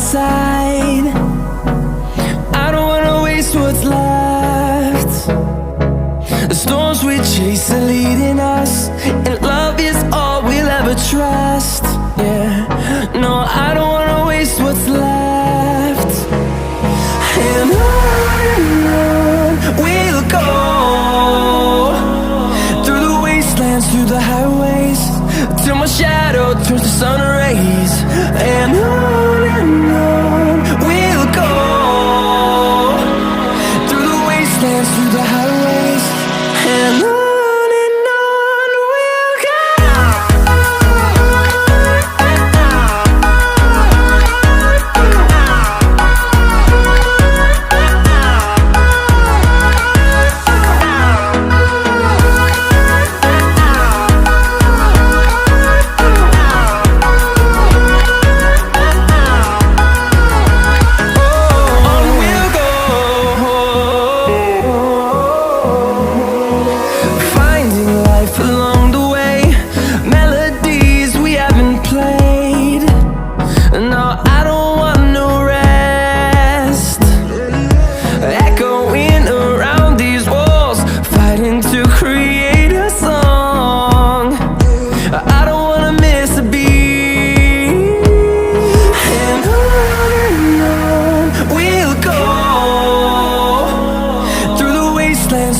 side. I don't wanna waste what's left. The storms we chase are leading us, and love is all we'll ever trust. Yeah, no, I don't wanna waste what's left. And on we'll go, through the wastelands, through the highways, till my shadow turns to sun rays. And on we'll go, through the wastelands, through the highways, and on we'll go.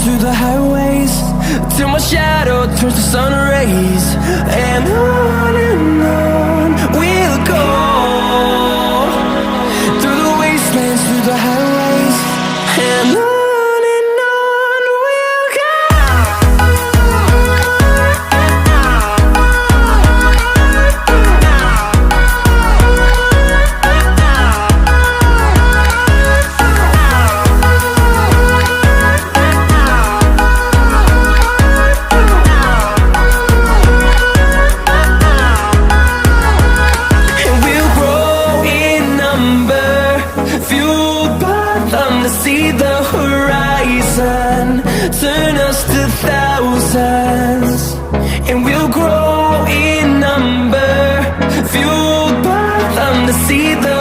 Through the highways, till my shadow turns to sun rays. And on we'll go, through the wastelands, through the highways, and on we'll go. To see the horizon turn us to thousands, and we'll grow in number, fueled by them to see the